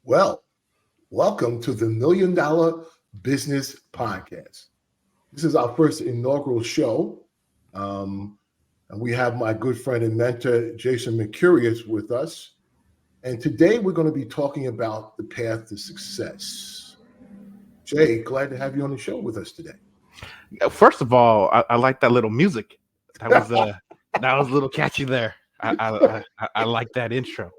Well, welcome to the $1 Million Business Podcast. This is our first inaugural show. And we have my good friend and mentor, Jayson Mercurius, with us. And today we're going to be talking about the path to success. Jay, glad to have you on the show with us today. First of all, I like that little music. That was a little catchy there. I like that intro.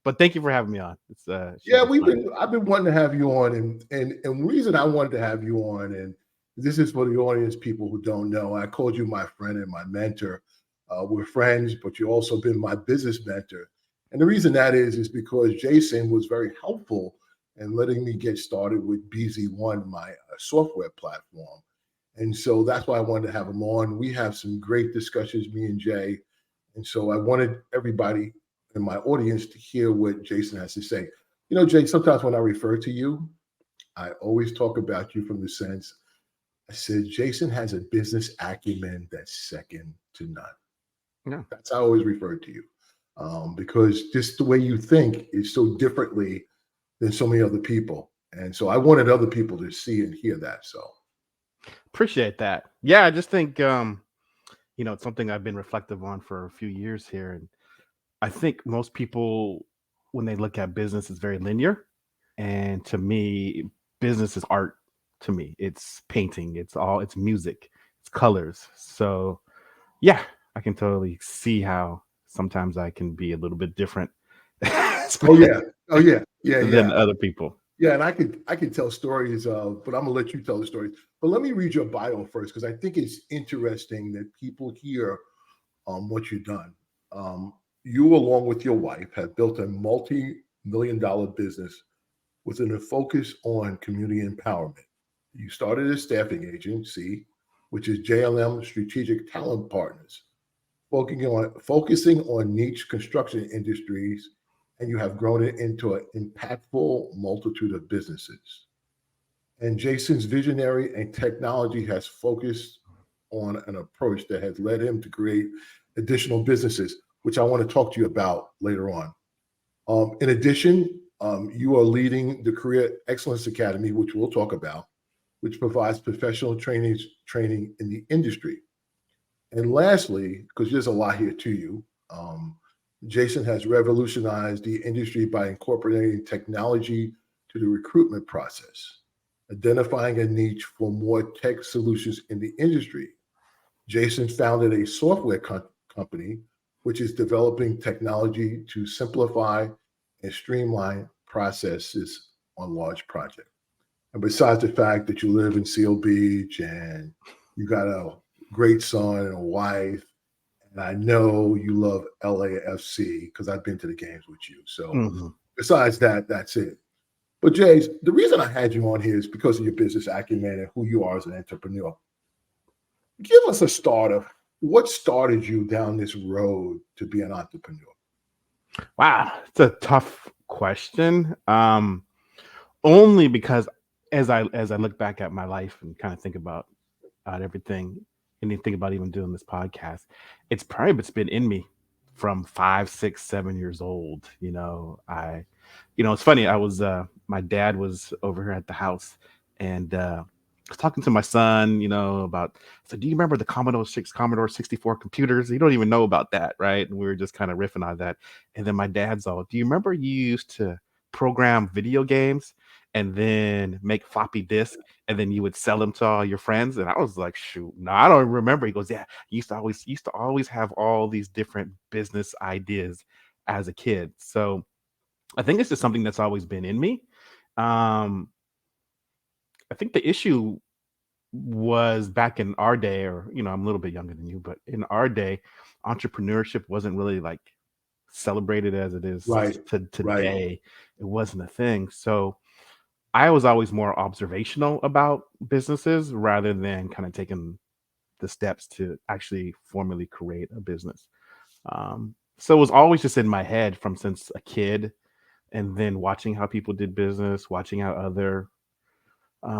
But thank you for having me on. It's should Yeah, be fun. I've been wanting to have you on, and the reason I wanted to have you on, and this is for the audience, people who don't know, I called you my friend and my mentor. We're friends, but you've also been my business mentor. And the reason that is because Jayson was very helpful in letting me get started with BZ1, my software platform. And so that's why I wanted to have him on. We have some great discussions, me and Jay. And so I wanted everybody in my audience to hear what Jayson has to say. You know, Jay, sometimes when I refer to you, I always talk about you from the sense I said, Jayson has a business acumen that's second to none. Yeah. That's how I always refer to you because just the way you think is so differently than so many other people. And so I wanted other people to see and hear that. So, Appreciate that. Yeah, I just think it's something I've been reflective on for a few years here, and I think most people, when they look at business, is very linear. And to me, business is art. To me, it's painting. It's music. It's colors. So yeah, I can totally see how sometimes I can be a little bit different oh, yeah. Oh, yeah. Yeah. than Yeah. other people. Yeah, and I could tell stories, but I'm gonna let you tell the stories. But let me read your bio first because I think it's interesting that people hear what you've done. You, along with your wife, have built a multi-million-dollar business with a focus on community empowerment. You started a staffing agency, which is JLM Strategic Talent Partners, focusing on niche construction industries, and you have grown it into an impactful multitude of businesses. And Jayson's visionary and technology has focused on an approach that has led him to create additional businesses, which I want to talk to you about later on. In addition, you are leading the Career Excellence Academy, which we'll talk about, which provides professional training in the industry. And lastly, because there's a lot here to you, Jayson has revolutionized the industry by incorporating technology to the recruitment process, identifying a niche for more tech solutions in the industry. Jayson founded a software company which is developing technology to simplify and streamline processes on large projects. And besides the fact that you live in Seal Beach and you got a great son and a wife, and I know you love LAFC because I've been to the games with you. So Mhm. besides that, that's it. But Jays, the reason I had you on here is because of your business acumen and who you are as an entrepreneur. Give us a start of what started you down this road to be an entrepreneur. Wow, it's a tough question. Only because as I look back at my life and kind of think about everything and then think about even doing this podcast, it's been in me from 5, 6, 7 years old. It's funny. My dad was over here at the house, and I was talking to my son, about. So, do you remember the Commodore 64 computers? You don't even know about that, right? And we were just kind of riffing on that. And then my dad's all, do you remember you used to program video games and then make floppy disks and then you would sell them to all your friends? And I was like, shoot, no, I don't remember. He goes, yeah, you used to always have all these different business ideas as a kid. So I think it's just something that's always been in me. Um, I think the issue was back in our day, or I'm a little bit younger than you, but in our day, entrepreneurship wasn't really like celebrated as it is Right, right. today. It wasn't a thing. So I was always more observational about businesses rather than kind of taking the steps to actually formally create a business. So it was always just in my head from since a kid, and then watching how people did business, watching how other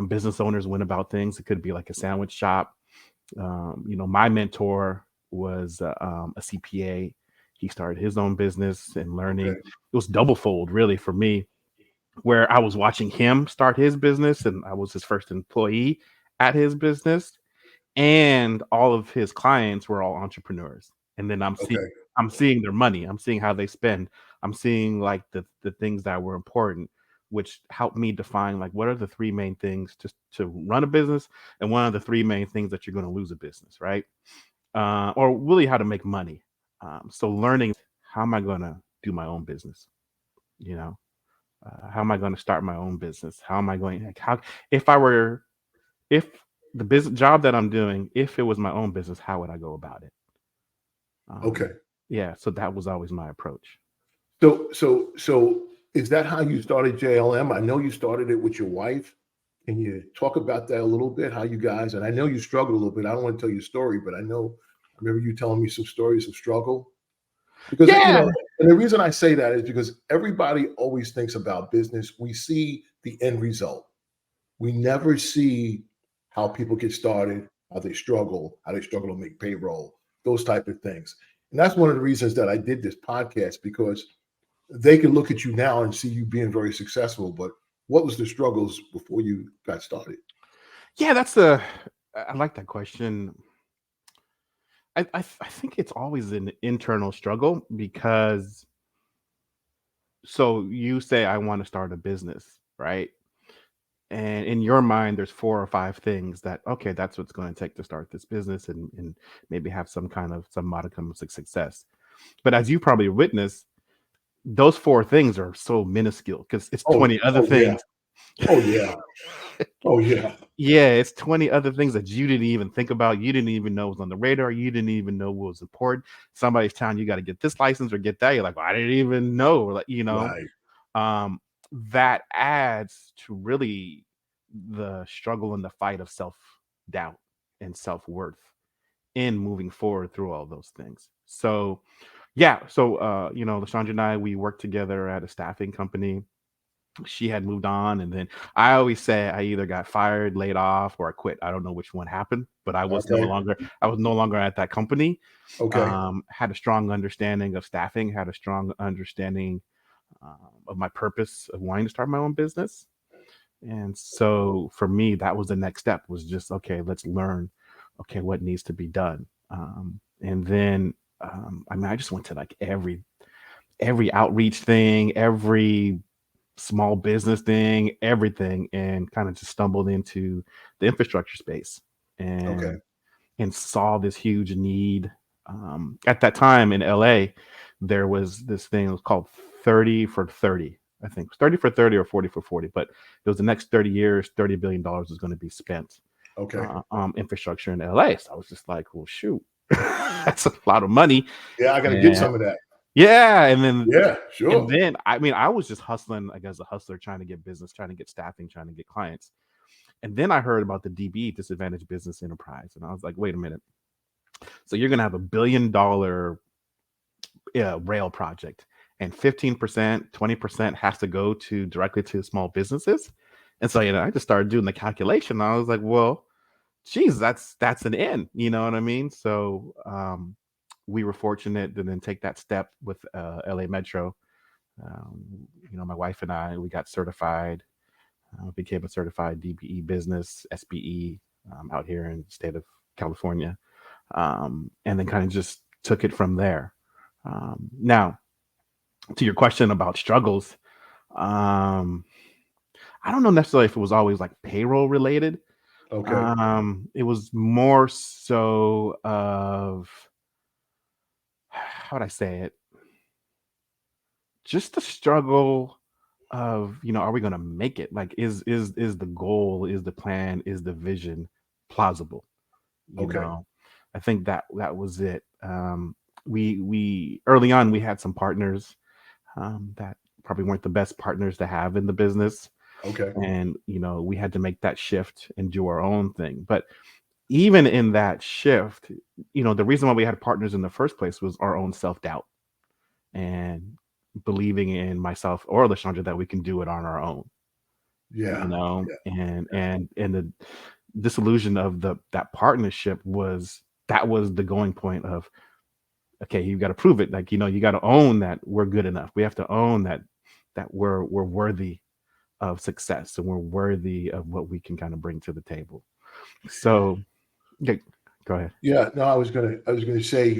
business owners went about things. It could be like a sandwich shop. My mentor was a CPA. He started his own business and learning. Okay. It was double fold, really, for me. where I was watching him start his business and I was his first employee at his business, and all of his clients were all entrepreneurs. And then Okay. I'm seeing their money. I'm seeing how they spend. I'm seeing like the things that were important, which helped me define like what are the three main things to run a business, and one of the three main things that you're going to lose a business, right? Or really how to make money. So learning how am I going to do my own business? You know, how am I going to start my own business? How am I going? Like, how if I were if the business job that I'm doing, if it was my own business, how would I go about it? Okay. Yeah, so that was always my approach. So is that how you started JLM? I know you started it with your wife. Can you talk about that a little bit? How you guys, and I know you struggled a little bit. I don't want to tell your story, but I remember you telling me some stories of struggle. Because Yeah, and the reason I say that is because everybody always thinks about business. We see the end result. We never see how people get started, how they struggle to make payroll, those type of things. And that's one of the reasons that I did this podcast, because they can look at you now and see you being very successful. But what was the struggles before you got started? yeah, that's a. I like that question. I think it's always an internal struggle because so you say I want to start a business, right? And in your mind, there's four or five things that okay, that's what's going to take to start this business and maybe have some modicum of success. But as you probably witnessed, those four things are so minuscule because it's Oh, 20 other oh yeah, things. oh yeah, oh yeah. Yeah, it's 20 other things that you didn't even think about. You didn't even know was on the radar. You didn't even know what was important. Somebody's telling you got to get this license or get that. You're like, well, I didn't even know. Like, Right. um, that adds to really the struggle and the fight of self doubt and self worth in moving forward through all those things. So, yeah. So, Lashandra and I, we worked together at a staffing company. She had moved on, and then I always say I either got fired, laid off, or I quit. I don't know which one happened, but Okay. I was no longer at that company. Okay. Had a strong understanding of staffing, had a strong understanding of my purpose of wanting to start my own business. And so for me, that was the next step was just, okay, let's learn, okay, what needs to be done. And then, I mean, I just went to like every outreach thing, every small business thing, everything, and kind of just stumbled into the infrastructure space Okay. and saw this huge need. At that time in LA, there was this thing, it was called 30 for 30. I think it was 30 for 30 or 40 for 40, but it was the next 30 years, $30 billion was going to be spent Okay. infrastructure in LA. So I was just like, well, shoot, that's a lot of money. Yeah, I got to get And some of that. yeah, Yeah, and sure. then I mean, I was just hustling like as a hustler, trying to get business, trying to get staffing, trying to get clients. And then I heard about the DB, disadvantaged business enterprise, and I was like, wait a minute. So you're gonna have $1 billion rail project, and 15%, 20% has to go to directly to small businesses. And so I just started doing the calculation. I was like, well, geez, that's an end. You know what I mean? So we were fortunate to then take that step with LA Metro. My wife and I, we got certified, became a certified DBE business, SBE, out here in the state of California, and then kind of just took it from there. Now, to your question about struggles, um, I don't know necessarily if it was always like payroll related. Okay. It was more so of how would I say it? Just the struggle of are we going to make it? Like, is the goal, is the plan, is the vision plausible? You Okay. know, I think that was it. We early on we had some partners that probably weren't the best partners to have in the business, Okay. and we had to make that shift and do our own thing. But even in that shift, the reason why we had partners in the first place was our own self doubt and believing in myself or Lashandra that we can do it on our own. Yeah. Yeah. And the disillusion of that partnership was that was the going point of okay, you got to prove it. Like you got to own that we're good enough. We have to own that we're worthy. of success and we're worthy of what we can kind of bring to the table. So, yeah, go ahead. Yeah, no, I was gonna say,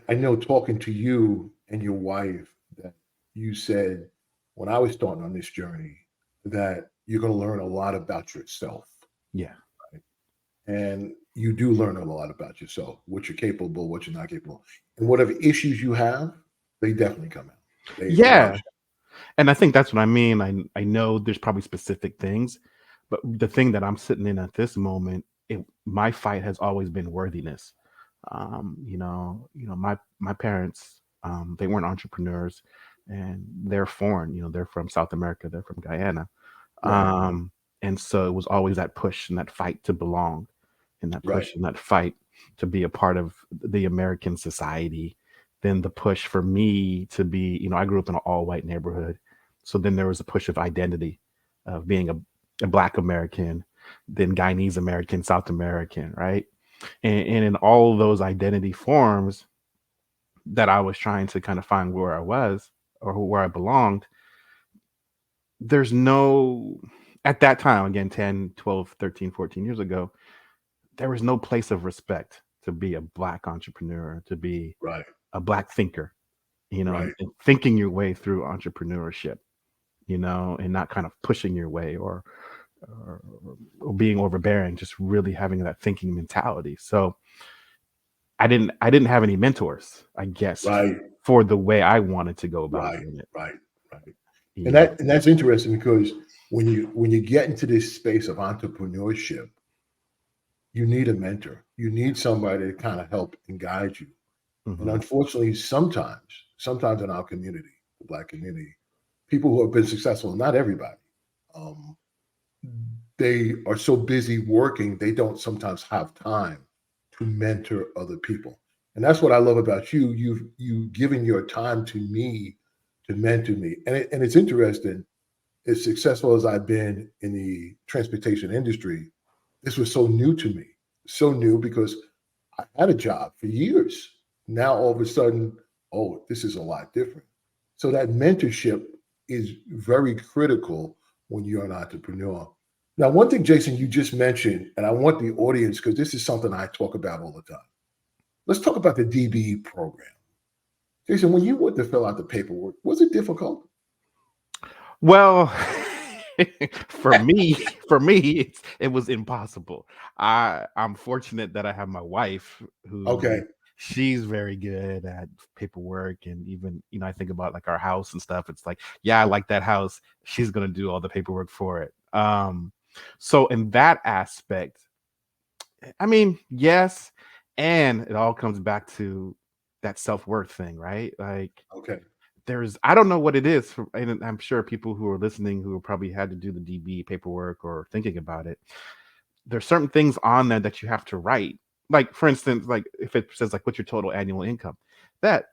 I know talking to you and your wife that you said when I was starting on this journey that you're gonna learn a lot about yourself. Yeah. And you do learn a lot about yourself, what you're capable, what you're not capable. And whatever issues you have, they definitely come out. They don't Yeah. show. And I think that's what I mean. I know there's probably specific things, but the thing that I'm sitting in at this moment, my fight has always been worthiness. My parents, they weren't entrepreneurs, and they're foreign. They're from South America. They're from Guyana, Right, and so it was always that push and that fight to belong, and that right, push and that fight to be a part of the American society. Then the push for me to be, I grew up in an all white neighborhood. So then there was a push of identity of being a Black American, then Guyanese American, South American, right? And in all of those identity forms that I was trying to kind of find where I was or where I belonged, there's no, at that time, again, 10, 12, 13, 14 years ago, there was no place of respect to be a Black entrepreneur, to be right, a Black thinker, right, and thinking your way through entrepreneurship, and not kind of pushing your way or, or being overbearing, just really having that thinking mentality. So I didn't have any mentors, I guess, right, for the way I wanted to go about right, doing it. right, right. You And know, that's interesting because when you get into this space of entrepreneurship, you need a mentor. You need somebody to kind of help and guide you. And hmm unfortunately, sometimes in our community, the Black community, people who have been successful, not everybody, um, they are so busy working, they don't sometimes have time to mentor other people. And that's what I love about you. You've given your time to me to mentor me. And it's interesting, as successful as I've been in the transportation industry, this was so new to me. So new because I had a job for years. Now all of a sudden, oh, this is a lot different. So that mentorship is very critical when you're an entrepreneur. Now, one thing, Jason, you just mentioned, and I want the audience, because this is something I talk about all the time. Let's talk about the DBE program. Jason, when you went to fill out the paperwork, was it difficult? well, for me, for me, it was impossible. I'm fortunate that I have my wife who Okay. she's very good at paperwork, and even I think about like our house and stuff. It's like, yeah, I like that house. She's gonna do all the paperwork for it. So in that aspect, I mean, yes, and it all comes back to that self-worth thing, right? Like Okay. I don't know what it is for, and I'm sure people who are listening who probably had to do the DB paperwork or thinking about it. There's certain things on there that you have to write. Like for instance, like if it says like what's your total annual income, that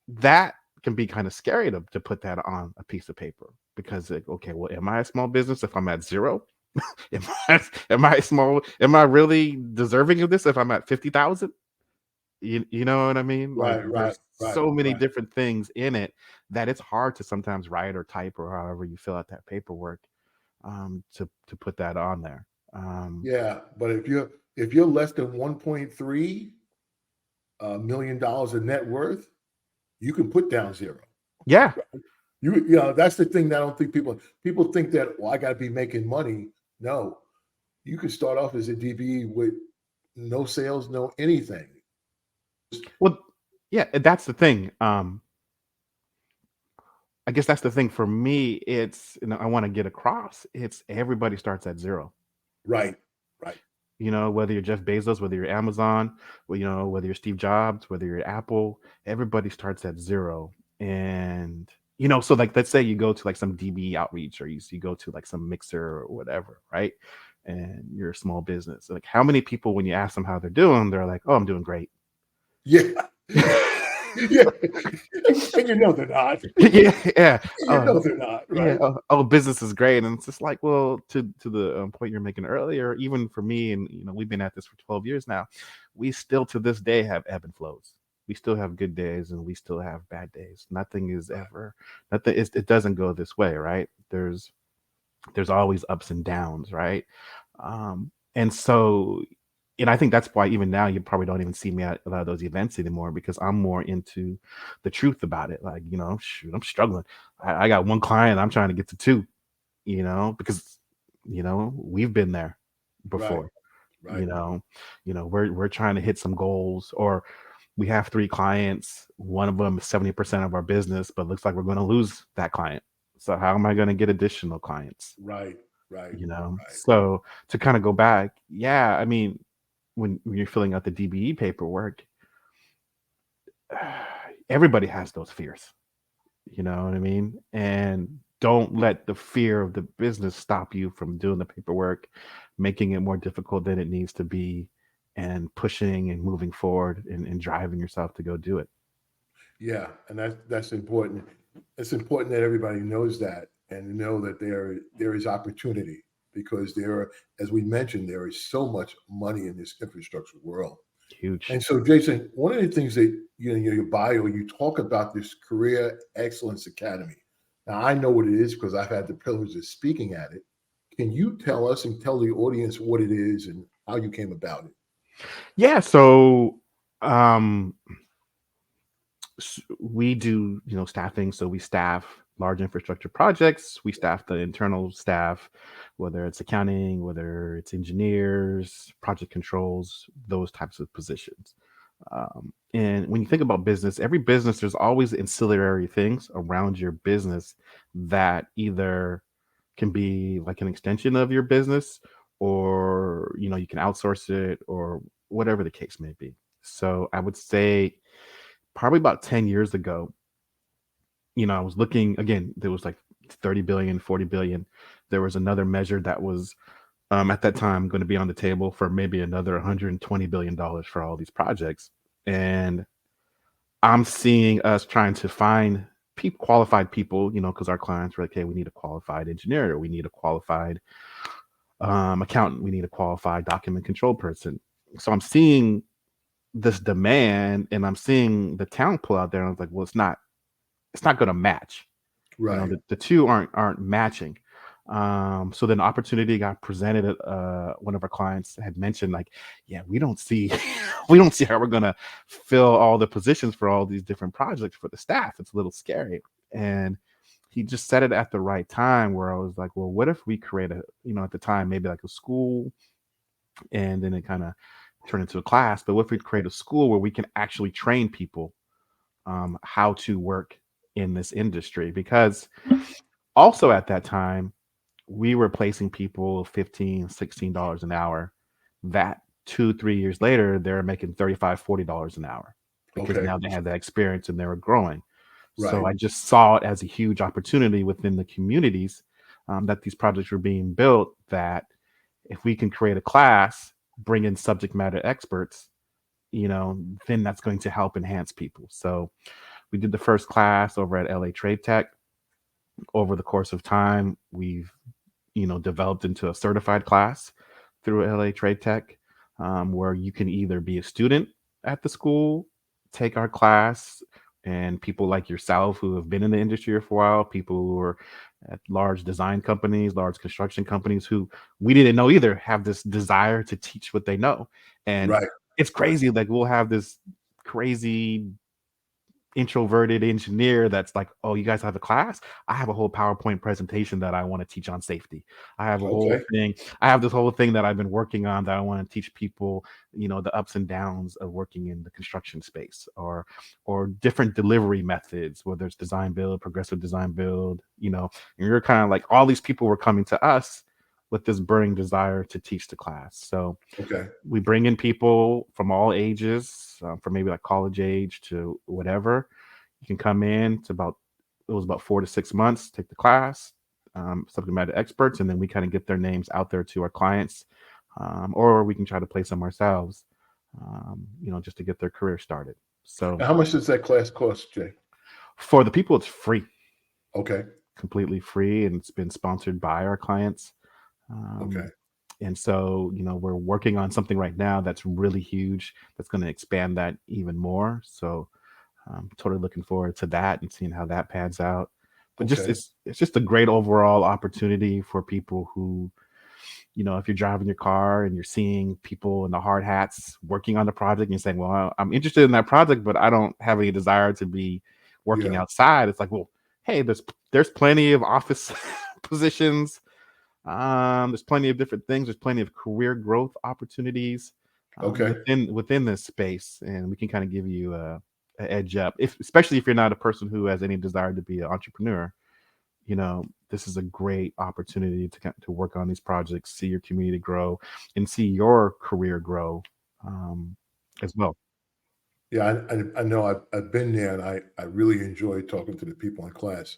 that can be kind of scary to put that on a piece of paper because like, okay, well, am I a small business if I'm at zero? Am I small? Am I really deserving of this if I'm at 50,000? You know what I mean? Like Right, right, there's right, so many right. different things in it that it's hard to sometimes write or type or however you fill out that paperwork to put that on there. Yeah, but if you're less than 1.3 million dollars in net worth, you can put down zero. Yeah. That's the thing that I don't think people think that, well, I got to be making money. No, you can start off as a DBE with no sales, no anything. Well, yeah, that's the thing. I guess that's the thing for me. It's I want to get across. It's everybody starts at zero. Right, right, Whether you're Jeff Bezos, whether you're Amazon, well, whether you're Steve Jobs, whether you're Apple, everybody starts at zero. And so like let's say you go to like some DB outreach or you go to like some mixer or whatever, right? And you're a small business. Like how many people when you ask them how they're doing, they're like, "Oh, I'm doing great." yeah, yeah, and you know they're not. Yeah, yeah. You know they're not, Yeah, right? oh, business is great, and it's just like, well, to the point you're making earlier, even for me, and we've been at this for 12 years now, we still to this day have ebb and flows. We still have good days, and we still have bad days. Nothing is ever, nothing. It doesn't go this way, right? There's always ups and downs, right? And so, and I think that's why even now you probably don't even see me at a lot of those events anymore, because I'm more into the truth about it. Like, shoot, I'm struggling. I got one client, I'm trying to get to two, because we've been there Right. before. Right. You know, we're trying to hit some goals, or we have three clients. One of them is 70% of our business, but looks like we're going to lose that client. So how am I going to get additional clients? Right. Right. Right. So to kind of go back, yeah, I mean, when you're filling out the DBE paperwork, everybody has those fears. You know what I mean? And don't let the fear of the business stop you from doing the paperwork, making it more difficult than it needs to be, and pushing and moving forward, and driving yourself to go do it. Yeah, and that's important. It's important that everybody knows that and know that there is opportunity because as we mentioned, there is so much money in this infrastructure world. Huge. And so, Jason, one of the things that your bio, you talk about this Career Excellence Academy. Now, I know what it is because I've had the privilege of speaking at it. Can you tell us and tell the audience what it is and how you came about it? Yeah. So um, we do, staffing. So we staff large infrastructure projects. We staff the internal staff, whether it's accounting, whether it's engineers, project controls, those types of positions. And when you think about business, every business, there's always ancillary things around your business that either can be like an extension of your business, or you can outsource it, or whatever the case may be. So I would say probably about 10 years ago, I was looking again, there was like 30 billion, 40 billion. There was another measure that was at that time going to be on the table for maybe another 120 billion dollars for all these projects. And I'm seeing us trying to find qualified people, because our clients were like, hey, we need a qualified engineer, or we need a qualified accountant, we need a qualified document control person. So I'm seeing this demand, and I'm seeing the talent pool out there, and I was like, well, it's not going to match. Right. The two aren't matching. So then opportunity got presented. One of our clients had mentioned, like, yeah, we don't see we don't see how we're gonna fill all the positions for all these different projects for the staff. It's a little scary. And he just said it at the right time, where I was like, well, what if we create at the time, maybe like a school, and then it kind of turned into a class. But what if we create a school where we can actually train people how to work in this industry? Because also at that time, we were placing people 15, $16 an hour, that 2 3 years later they're making 35, $40 an hour, because Okay. now they had that experience and they were growing. So Right. I just saw it as a huge opportunity within the communities, that these projects were being built, that if we can create a class, bring in subject matter experts, then that's going to help enhance people. So we did the first class over at LA Trade Tech. Over the course of time, we've developed into a certified class through LA Trade Tech, where you can either be a student at the school, take our class, and people like yourself who have been in the industry for a while, people who are at large design companies, large construction companies, who we didn't know either, have this desire to teach what they know. And Right. it's Right. crazy. Like, we'll have this crazy introverted engineer that's like, oh, you guys have a class? I have a whole PowerPoint presentation that I want to teach on safety. Okay. I have this whole thing that I've been working on that I want to teach people, the ups and downs of working in the construction space, or different delivery methods, whether it's design build, progressive design build. And you're kind of like, all these people were coming to us with this burning desire to teach the class. So Okay. we bring in people from all ages, from maybe like college age to whatever. You can come in. It was about 4 to 6 months. Take the class, subject matter experts, and then we kind of get their names out there to our clients, or we can try to place them ourselves, just to get their career started. So And how much does that class cost, Jay? for the people, it's free, Okay. completely free, and it's been sponsored by our clients. Okay. Um, and so, we're working on something right now that's really huge, that's going to expand that even more. So I'm totally looking forward to that and seeing how that pans out. but just Okay. it's just a great overall opportunity for people who, if you're driving your car and you're seeing people in the hard hats working on the project and you're saying, well, I'm interested in that project, but I don't have any desire to be working Yeah. outside. It's like, well, hey, there's plenty of office positions. There's plenty of different things. There's plenty of career growth opportunities Okay. within this space, and we can kind of give you a edge up, especially if you're not a person who has any desire to be an entrepreneur. This is a great opportunity to work on these projects, see your community grow, and see your career grow um, as well. Yeah, I know I've been there, and I really enjoy talking to the people in class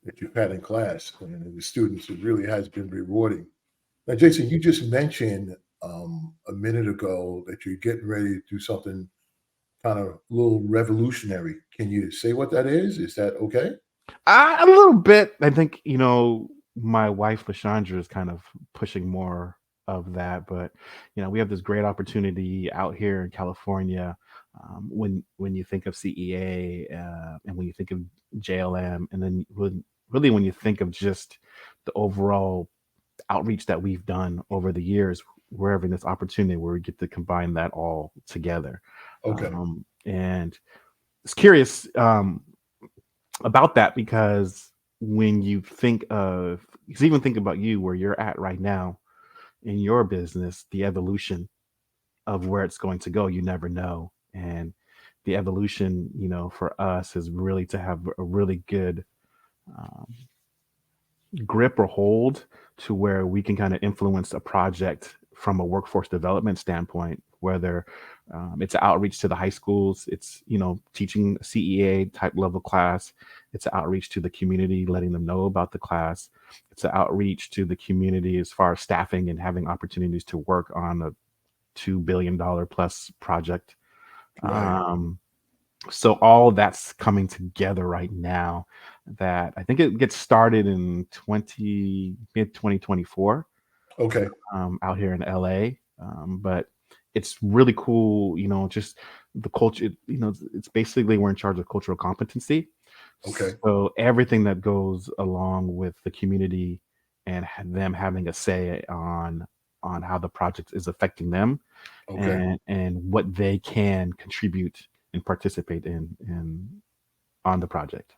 that you've had in class and the students. It really has been rewarding. Now, Jason, you just mentioned a minute ago that you're getting ready to do something kind of a little revolutionary. Can you say what that is? Is that okay? A little bit. I think, my wife Lashandra is kind of pushing more of that, but we have this great opportunity out here in California. When you think of CEA, and when you think of JLM, and then really when you think of just the overall outreach that we've done over the years, we're having this opportunity where we get to combine that all together. Okay. And it's curious. About that, because when you think of, because even think about you where you're at right now in your business, the evolution of where it's going to go, you never know. And the evolution, for us is really to have a really good um, grip or hold to where we can kind of influence a project from a workforce development standpoint, whether it's outreach to the high schools, it's teaching a CEA type level class, it's an outreach to the community, letting them know about the class, it's an outreach to the community as far as staffing and having opportunities to work on a $2 billion plus project. Right. um, so all that's coming together right now, that I think it gets started in 2024, Okay. out here in LA. But it's really cool, just the culture, it's basically we're in charge of cultural competency. Okay. So everything that goes along with the community and them having a say on how the project is affecting them, Okay. and what they can contribute and participate in on the project.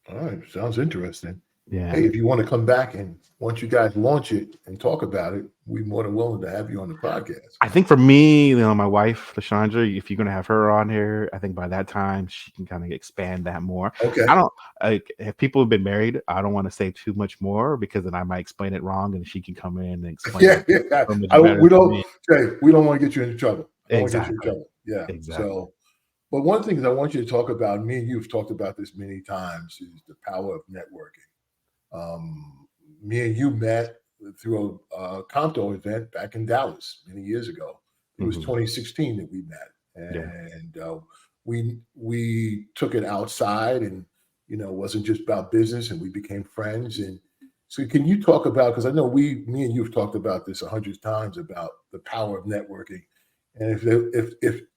All right. Sounds interesting. Yeah. Hey, if you want to come back and once you guys launch it and talk about it, we're more than willing to have you on the podcast. I think for me, my wife, Lashandra, if you're gonna have her on here, I think by that time she can kind of expand that more. I Okay. don't like if people have been married, I don't want to say too much more because then I might explain it wrong and she can come in and explain Yeah. it Yeah. so much better We than don't me. say we don't want to get you into trouble. I don't want to get you in Exactly. trouble. Yeah. Exactly. So, but one thing that I want you to talk about, me and you've talked about this many times, is the power of networking. Me and you met through a Compto event back in Dallas many years ago. It was Hmm. 2016 that we met, Yeah. and we took it outside, and it wasn't just about business, and we became friends. And so, can you talk about? Because I know me and you have talked about this 100 times about the power of networking, and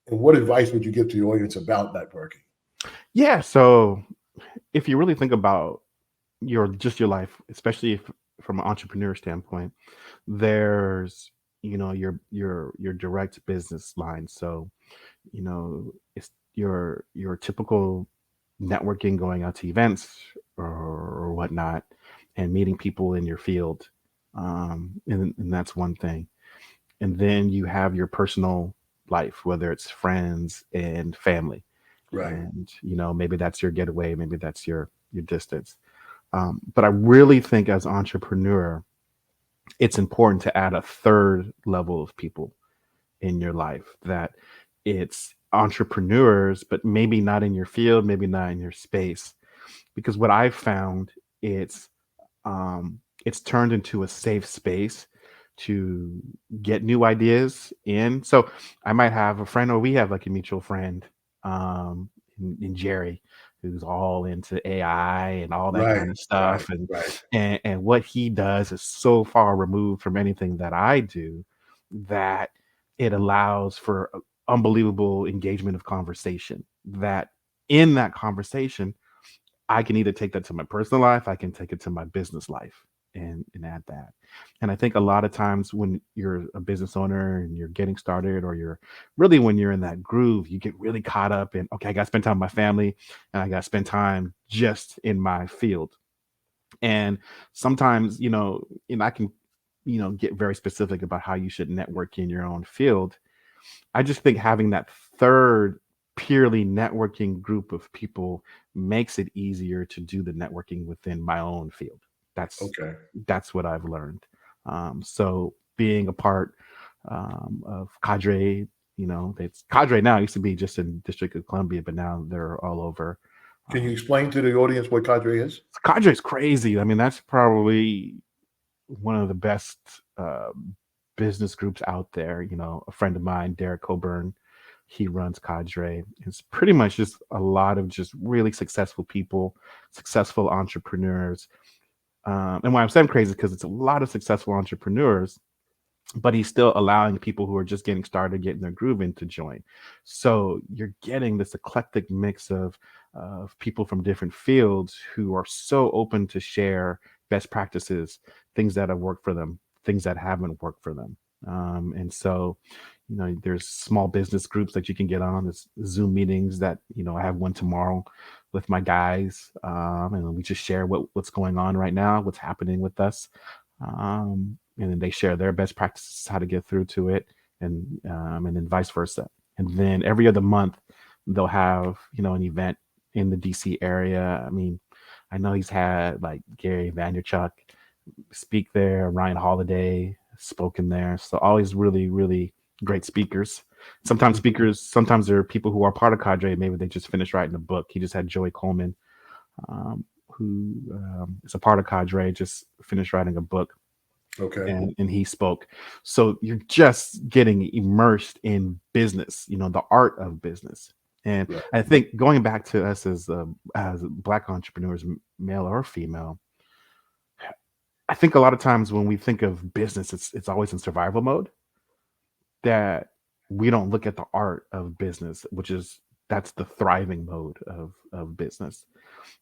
and what advice would you give to the audience about networking? Yeah. So if you really think about your life, especially if from an entrepreneur standpoint, there's your direct business line. So it's your typical networking, going out to events or whatnot, and meeting people in your field, and that's one thing. And then you have your personal life, whether it's friends and family, Right, and maybe that's your getaway, maybe that's your distance. But I really think as an entrepreneur, it's important to add a third level of people in your life, that it's entrepreneurs, but maybe not in your field, maybe not in your space. Because what I've found, it's it's turned into a safe space to get new ideas in. So I might have a friend, or we have like a mutual friend, in Jerry, who's all into AI and all that right, kind of right, stuff, and right, and what he does is so far removed from anything that I do, that it allows for unbelievable engagement of conversation. That in that conversation, I can either take that to my personal life, I can take it to my business life and add that. And I think a lot of times when you're a business owner and you're getting started, or you're really when you're in that groove, you get really caught up in, okay, I got to spend time with my family and I got to spend time just in my field. And sometimes, I can, get very specific about how you should network in your own field. I just think having that third purely networking group of people makes it easier to do the networking within my own field. That's Okay. that's what I've learned. So being a part of Cadre, it's Cadre now used to be just in District of Columbia, but now they're all over. Can you Um, explain to the audience what cadre is? Cadre is crazy. I mean, that's probably one of the best business groups out there. A friend of mine, Derek Coburn, he runs Cadre. It's pretty much just a lot of just really successful people, successful entrepreneurs. And why I'm saying crazy is because it's a lot of successful entrepreneurs, but he's still allowing people who are just getting started, getting their groove in, to join. So you're getting this eclectic mix of people from different fields who are so open to share best practices, things that have worked for them, things that haven't worked for them. And so, there's small business groups that you can get on. There's Zoom meetings that, I have one tomorrow with my guys. And we just share what's going on right now, what's happening with us. And then they share their best practices, how to get through to it, and then vice versa. And then every other month they'll have an event in the DC area. I mean, I know he's had like Gary Vaynerchuk speak there, Ryan Holiday spoken there. So always really, really great speakers. Sometimes Mhm. speakers, sometimes there are people who are part of Cadre. Maybe they just finished writing a book. He just had Joey Coleman, who is a part of Cadre, just finished writing a book, Okay. and he spoke. So you're just getting immersed in business, the art of business. And Right. I think going back to us as Black entrepreneurs, male or female, I think a lot of times when we think of business, it's always in survival mode. That we don't look at the art of business, which is that's the thriving mode of business.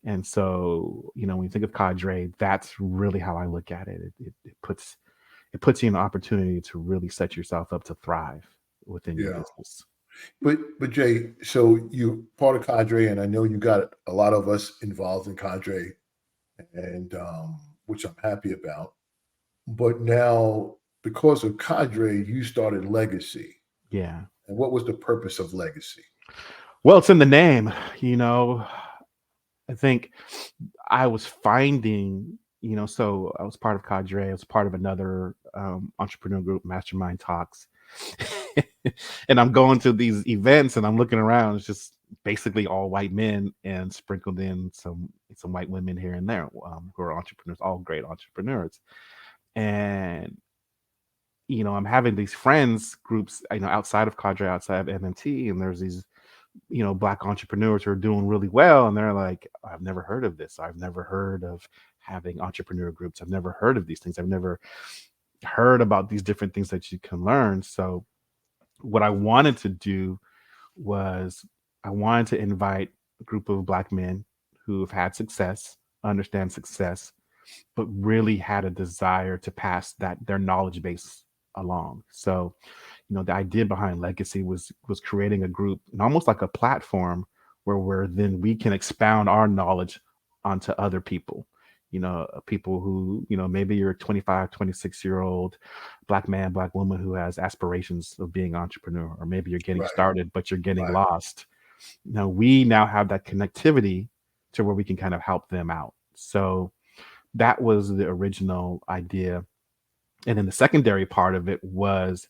And so, when you think of Cadre, that's really how I look at it. It puts you in an opportunity to really set yourself up to thrive within your Yeah. business. But Jay, so you part of cadre, and I know you got a lot of us involved in cadre, and which I'm happy about. But now, because of cadre, you started Legacy. Yeah. And what was the purpose of Legacy? Well, it's in the name. I think I was finding, so I was part of Cadre. I was part of another entrepreneur group, Mastermind Talks. And I'm going to these events and I'm looking around. It's just basically all white men and sprinkled in some white women here and there, who are entrepreneurs, all great entrepreneurs. And I'm having these friends groups, outside of Cadre, outside of MMT, and there's these Black entrepreneurs who are doing really well, and they're like, I've never heard of this. I've never heard of having entrepreneur groups. I've never heard of these things. I've never heard about these different things that you can learn. So what I wanted to do was I wanted to invite a group of Black men who have had success, understand success, but really had a desire to pass their knowledge base along. So, the idea behind Legacy was creating a group and almost like a platform where then we can expound our knowledge onto other people. People who, maybe you're a 25, 26-year old Black man, Black woman who has aspirations of being an entrepreneur, or maybe you're getting Right. started, but you're getting Right. lost. Now we now have that connectivity to where we can kind of help them out. So that was the original idea. And then the secondary part of it was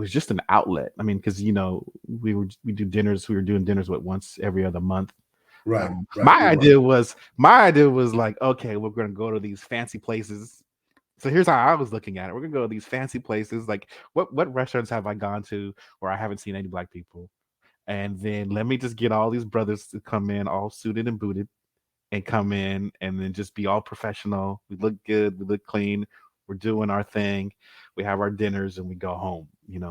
just an outlet. I mean, because we were doing dinners once every other month. Right. Right. My You were. idea was like, okay, we're gonna go to these fancy places. So here's how I was looking at it. We're gonna go to these fancy places. Like, what restaurants have I gone to where I haven't seen any Black people? And then let me just get all these brothers to come in all suited and booted and come in and then just be all professional. We look good, we look clean, we're doing our thing, we have our dinners and we go home,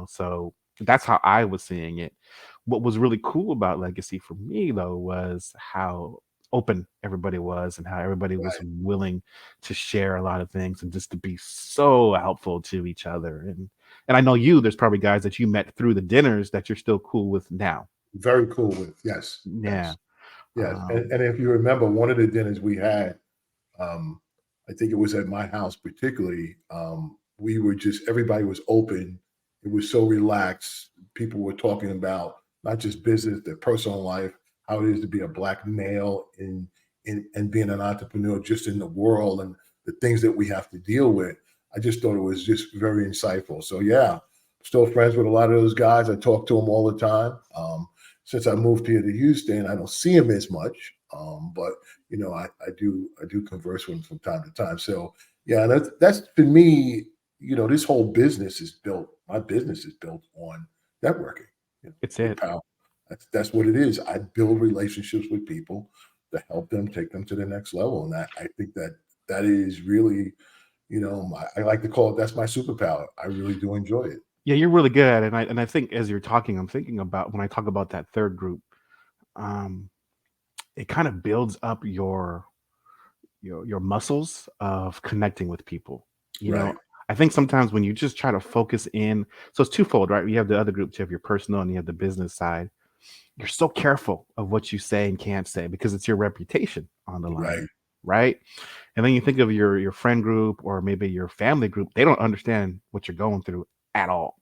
So that's how I was seeing it. What was really cool about Legacy for me though was how open everybody was and how everybody was Right. willing to share a lot of things and just to be so helpful to each other. And I know there's probably guys that you met through the dinners that you're still cool with now. Very cool with. Yes. Yeah. Yes. Yes. Um, And if you remember, one of the dinners we had, um, I think it was at my house particularly. We were just everybody was open. It was so relaxed. People were talking about not just business, their personal life, how it is to be a black male in and being an entrepreneur just in the world and the things that we have to deal with. I just thought it was just very insightful. So yeah, still friends with a lot of those guys. I talk to them all the time. Since I moved here to Houston, I don't see them as much. But I do converse with them from time to time. So yeah, that's for me. This whole business is built. My business is built on networking. it's Hey, it. pal, that's what it is. I build relationships with people to help them take them to the next level, and I think that is really, I like to call it that's my superpower. I really do enjoy it. Yeah, you're really good at it. And I think as you're talking, I'm thinking about when I talk about that third group, um, it kind of builds up your muscles of connecting with people. You know, Right, I think sometimes when you just try to focus in, so it's twofold, right? You have the other groups, you have your personal and you have the business side. You're so careful of what you say and can't say because it's your reputation on the line, right, right? And then you think of your friend group or maybe your family group, they don't understand what you're going through at all.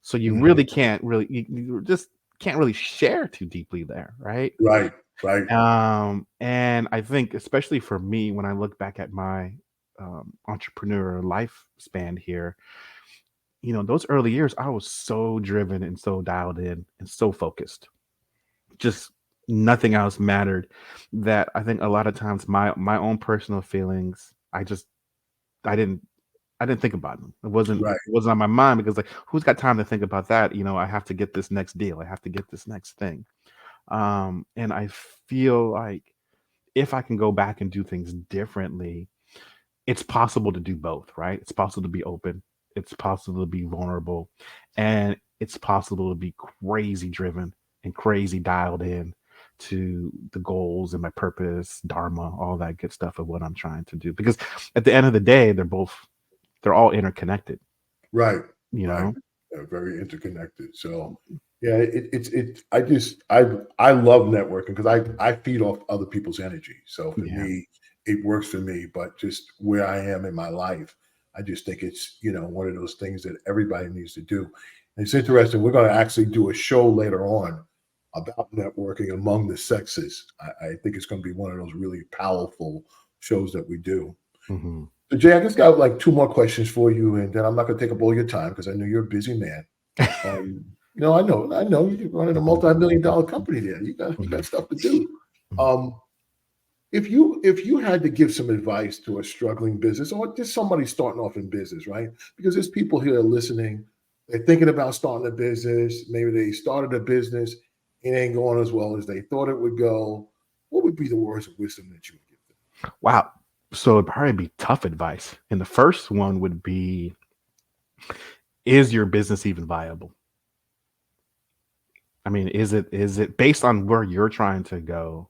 So you mhm, really can't really you just can't really share too deeply there, right? right, right, And I think especially for me, when I look back at my entrepreneur lifespan here, those early years, I was so driven and so dialed in and so focused. Just nothing else mattered. That I think a lot of times my own personal feelings, I didn't think about them. It wasn't right, it wasn't on my mind because like who's got time to think about that? I have to get this next deal. I have to get this next thing. And I feel like if I can go back and do things differently, it's possible to do both, right? It's possible to be open, it's possible to be vulnerable, and it's possible to be crazy driven and crazy dialed in to the goals and my purpose, dharma, all that good stuff of what I'm trying to do. Because at the end of the day, they're all interconnected, right, you right. know? Very interconnected. So yeah, it's I love networking because I feed off other people's energy. So for Yeah. me, it works for me. But just where I am in my life, I just think it's one of those things that everybody needs to do. And it's interesting. We're going to actually do a show later on about networking among the sexes. I think it's going to be one of those really powerful shows that we do. Mhm. So Jay, I just got like two more questions for you, and then I'm not going to take up all your time because I know you're a busy man. I know you're running a Mhm. multi-million-dollar company there. You got Mhm. stuff to do. Mhm. Um, if you had to give some advice to a struggling business or just somebody starting off in business, right? Because there's people here listening, they're thinking about starting a business. Maybe they started a business, it ain't going as well as they thought it would go. What would be the words of wisdom that you would give them? Wow. So it'd probably be tough advice. And the first one would be, is your business even viable? I mean, is it based on where you're trying to go?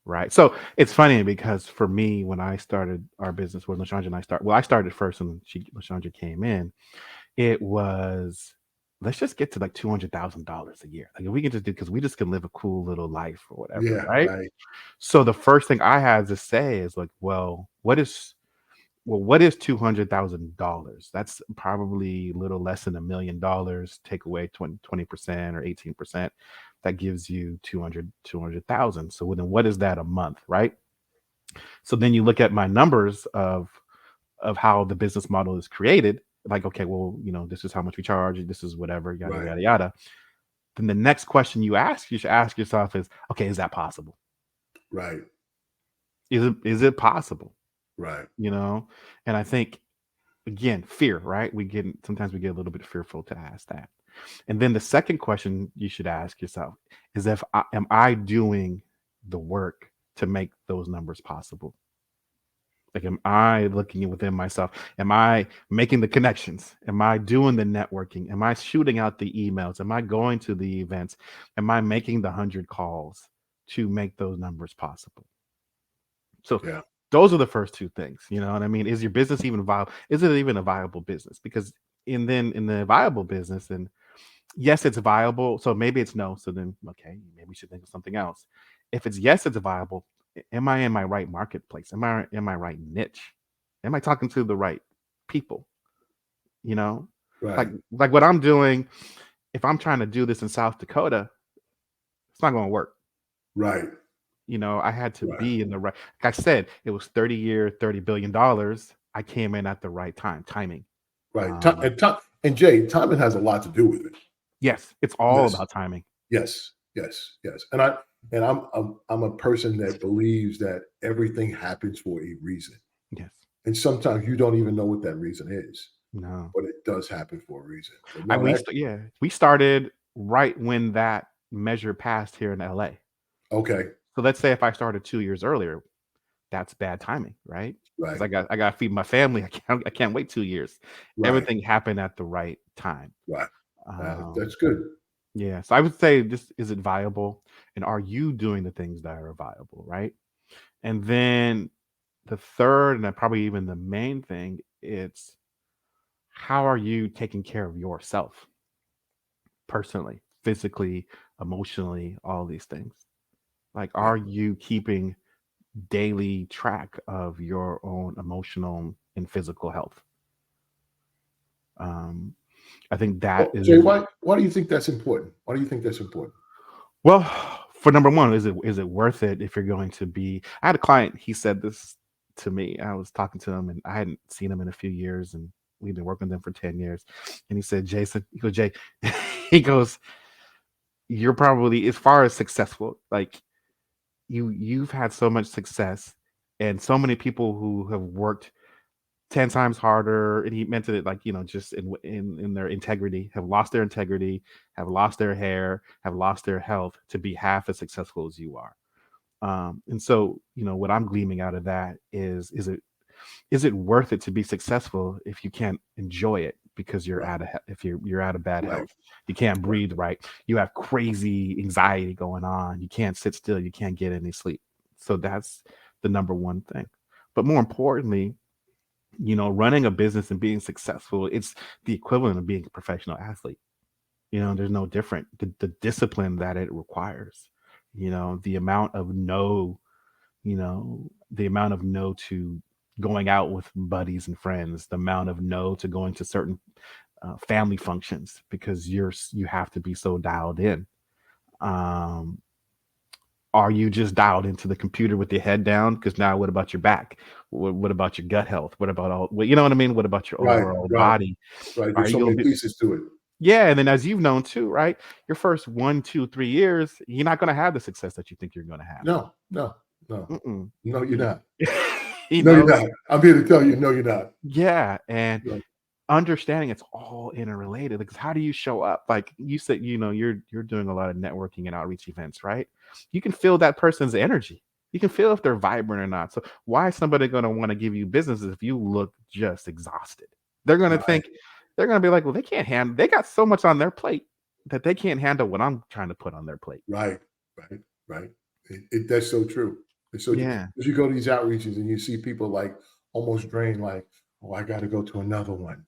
Right. So it's funny because for me, when I started our business, when LaShondra and I started first and LaShondra came in, it was, let's just get to like $200,000 a year. Like if we can just do, because we just can live a cool little life or whatever. Yeah, Right. right, So the first thing I had to say is like, what is $200,000? That's probably a little less than $1 million. Take away 20% or 18%. That gives you 200,000. So then what is that a month, right? So then you look at my numbers of how the business model is created. Like, okay, well, this is how much we charge. This is whatever, yada right, yada yada. Then the next question you should ask yourself is, okay, is that possible? right, Is it possible? right, You know, and I think again, fear, right? Sometimes we get a little bit fearful to ask that. And then the second question you should ask yourself is, am I doing the work to make those numbers possible? Like, am I looking within myself? Am I making the connections? Am I doing the networking? Am I shooting out the emails? Am I going to the events? Am I making the 100 calls to make those numbers possible? So Yeah. those are the first two things. You know what I mean? Is your business even viable? Is it even a viable business? Because in the viable business, and yes, it's viable. So maybe it's no. So then, okay, maybe we should think of something else. If it's yes, it's viable. Am I in my right marketplace? Am I in my right niche? Am I talking to the right people? You know, like Right. like what I'm doing. If I'm trying to do this in South Dakota, it's not going to work. Right. You know, I had to Right. be in the right. Like I said, it was 30-year, $30 billion. I came in at the right timing. Right. Um, And Jay, timing has a lot to do with it. yes, it's all Yes. about timing. Yes. Yes. Yes. And I'm a person that believes that everything happens for a reason. Yes, And sometimes you don't even know what that reason is, no. but it does happen for a reason. But I no, we that st- yeah, we started right when that measure passed here in LA. okay. So let's say if I started 2 years earlier, that's bad timing, right? Because Right. I got to feed my family. I can't wait 2 years. Right. Everything happened at the right time. Right. Um, That's good. yeah, so I would say this is it viable, and are you doing the things that are viable, right? And then the third, and probably even the main thing, it's how are you taking care of yourself personally, physically, emotionally, all these things. Like, Yeah. are you keeping daily track of your own emotional and physical health? Um, I think that Well, Jay, is why do you think that's important? Why do you think that's important? well, for number one, is it worth it if you're going to be? I had a client. He said this to me. I was talking to him, and I hadn't seen him in a few years, and we've been working with them for 10 years. And he said, "Jason," he goes, "Jay," he goes, "You're probably as far as successful. Like you've had so much success, and so many people who have worked 10 times harder," and he meant it like, just in their integrity, have lost their integrity, have lost their hair, have lost their health to be half as successful as you are. And so, what I'm gleaming out of that is it worth it to be successful if you can't enjoy it because you're Right. if you're out of bad Right. health, you can't Right. breathe right, you have crazy anxiety going on, you can't sit still, you can't get any sleep. So that's the number one thing. But more importantly, running a business and being successful, it's the equivalent of being a professional athlete. There's no different. The discipline that it requires, the amount of no, the amount of no to going out with buddies and friends, the amount of no to going to certain family functions because you have to be so dialed in. Um, are you just dialed into the computer with your head down? Because now, what about your back? What about your gut health? What about you know what I mean? What about your Right. overall Right. body? Right. Are There's so you gonna many be pieces to it. yeah? And then as you've known too, right? Your first 1, 2, 3 years, you're not gonna have the success that you think you're gonna have. No. No. No. Mm-mm. No, you're not. you No, you're know, not. I'm here to tell you, no, you're not. yeah, and No. understanding it's all interrelated. Because how do you show up? Like you said, you're doing a lot of networking and outreach events, right? You can feel that person's energy. You can feel if they're vibrant or not. So why is somebody going to want to give you business if you look just exhausted? They're going to Right. think they're going to be like, well, they can't handle. They got so much on their plate that they can't handle what I'm trying to put on their plate. Right. Right. Right. That's so true. It's so true. Yeah. As you go to these outreaches and you see people like almost drained, like, oh, I got to go to another one.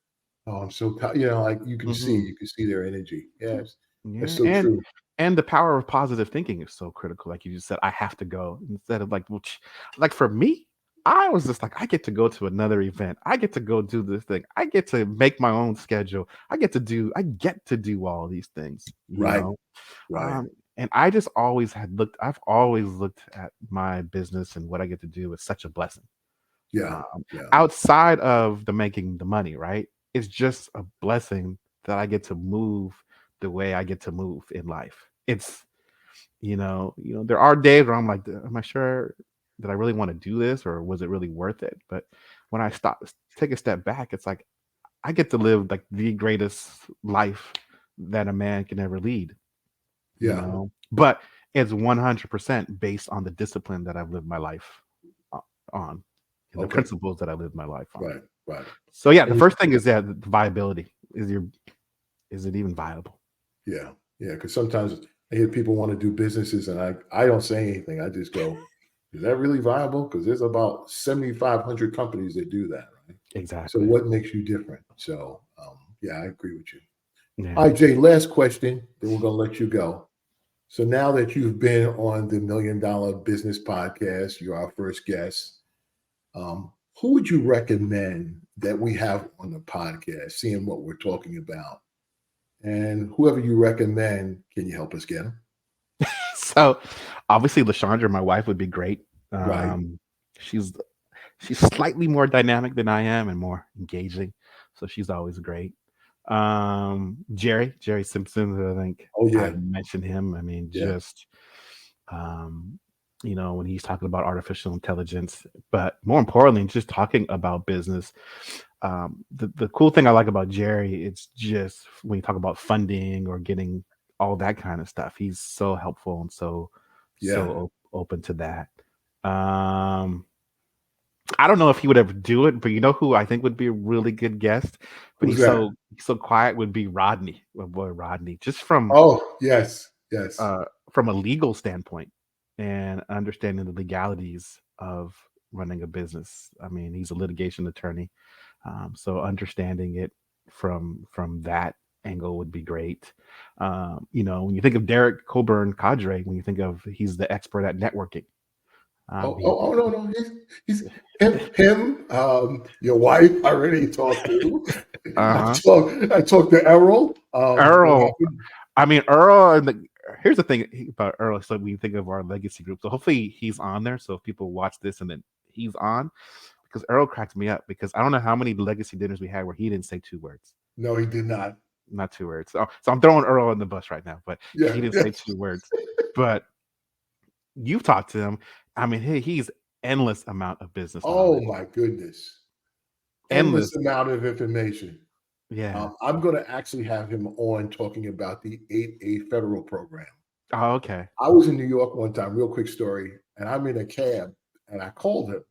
Oh, I'm so tired. Like Hmm. you can see their energy. Yes. That's Yeah, so true. and the power of positive thinking is so critical. Like you just said, I have to go instead of like, like for me, I was just like, I get to go to another event. I get to go do this thing. I get to make my own schedule. I get to do all these things, Right. Right. And I just always I've always looked at my business and what I get to do as such a blessing. Yeah. Um, Yeah. Outside of the making the money, right? It's just a blessing that I get to move the way I get to move in life. It's there are days where I'm like, am I sure that I really want to do this or was it really worth it? But when I take a step back, it's like I get to live like the greatest life that a man can ever lead, Yeah. But it's 100% based on the discipline that I've lived my life o- on and the Okay. principles that I lived my life on. Right. Right. So yeah, the And first thing is the viability. Is it even viable? yeah. Yeah. Because sometimes I hear people want to do businesses and I don't say anything. I just go, Is that really viable? Because there's about 7,500 companies that do that, right? So Exactly. what makes you different? So yeah, I agree with you. All Yeah. right, Jay, last question, then we're going to let you go. So now that you've been on the Million Dollar Business Podcast, you're our first guest. Who would you recommend that we have on the podcast, seeing what we're talking about? And whoever you recommend, can you help us get them? So obviously LaShondra, my wife, would be great. Right. She's she's slightly more dynamic than I am and more engaging. So she's always great. Jerry Simpson, I think Oh, I yeah. mentioned him. I mean, Yeah. just um, when he's talking about artificial intelligence, but more importantly, just talking about business. The cool thing I like about Jerry, it's just when you talk about funding or getting all that kind of stuff, he's so helpful and Yeah. open to that. Um, I don't know if he would ever do it, but you know who I think would be a really good guest, but Who's that? he's so quiet, would be Rodney, my boy Rodney, just Oh, yes. Yes. from a legal standpoint and understanding the legalities of running a business. I mean, he's a litigation attorney, so understanding it from that angle would be great. When you think of Derek Coburn Cadre, when you think of he's the expert at networking. He No, no. He's him. Your wife I already talked to. uh-huh. I talked to Errol. What Earl. happened? I mean, Earl. And here's the thing about Earl. So when you think of our legacy group, so hopefully he's on there. So if people watch this and then he's on, because Earl cracks me up because I don't know how many legacy dinners we had where he didn't say two words, No, he did not. not two words. So I'm throwing Earl on the bus right now, but Yeah. he didn't say Yes. two words. But you've talked to him. I mean, he's endless amount of business Oh knowledge, my goodness. endless. Endless amount of information. Yeah. I'm going to actually have him on talking about the 8A federal program. Oh, okay. I was in New York one time, real quick story, and I'm in a cab and I called him.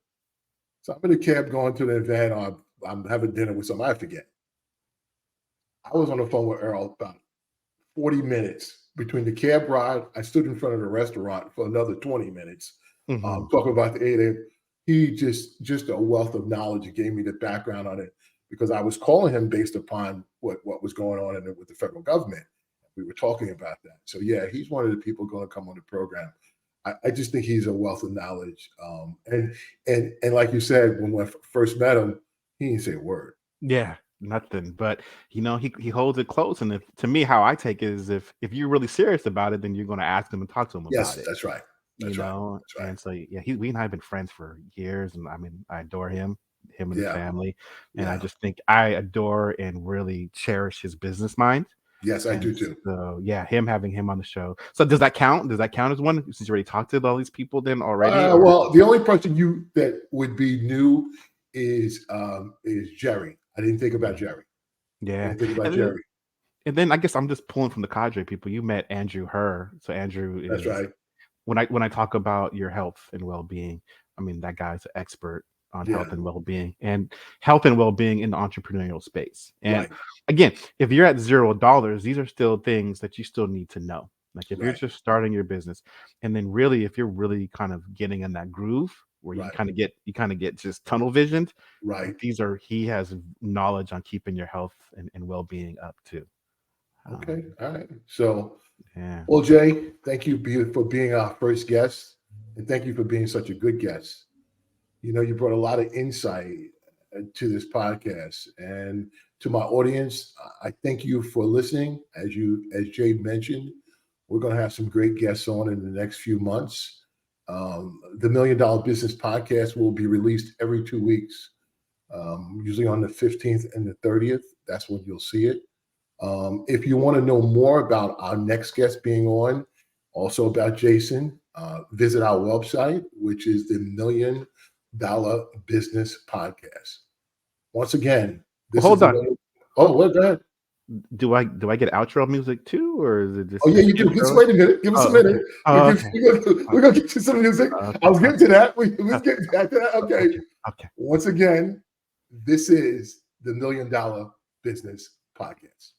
So I'm in a cab going to the event, or I'm having dinner with somebody, I forget. I was on the phone with Earl about 40 minutes between the cab ride. I stood in front of the restaurant for another 20 minutes, Hmm. talking about the 8A. He just a wealth of knowledge. He gave me the background on it because I was calling him based upon what was going on in it with the federal government. We were talking about that. So yeah, he's one of the people going to come on the program. I just think he's a wealth of knowledge. And like you said, when I first met him, he didn't say a word. Yeah, nothing. But he holds it close. And if to me, how I take it is if you're really serious about it, then you're going to ask him and talk to him about Yes, it. that's right. That's right. That's right. And so yeah, we and I have been friends for years, and I mean I adore him and his Yeah. family, and I Yeah. just think I adore and really cherish his business mind. Yes, I And do too. so yeah, having him on the show. So does that count? Does that count as one since you already talked to all these people then already? Or Well, the only person you that would be new is Jerry. I didn't think about Jerry. I yeah, didn't think about and then, Jerry. and then I guess I'm just pulling from the cadre people. You met Andrew Herr, so Andrew That's is right. when I talk about your health and well-being, I mean that guy's an expert on Yeah. health and well-being in the entrepreneurial space. And Right. again, if you're at $0, these are still things that you still need to know. Like if you're Right. just starting your business, and then really if you're really kind of getting in that groove where Right. you kind of get just tunnel visioned, Right. he has knowledge on keeping your health and well-being up too. Um, Okay. All right. So, yeah. well, Jay, thank you for being our first guest, and thank you for being such a good guest. You brought a lot of insight to this podcast, and to my audience, I thank you for listening. As Jay mentioned, we're going to have some great guests on in the next few months. The Million Dollar Business Podcast will be released every 2 weeks, usually on the 15th and the 30th. That's when you'll see it. If you want to know more about our next guest being on, also about Jayson, visit our website, which is the Million Dollar Business Podcast. Once again, Well, this is hold the on. million. Oh, Hold, what? Go ahead. do I get outro music too, or is it Oh, just yeah, just you the do. Just intro? wait a minute. Give us a Oh, okay. minute. Oh, okay. We're gonna get you some music. I Okay. was getting to that. Let's get back to that. Okay. Okay. Okay. Once again, this is the Million Dollar Business Podcast.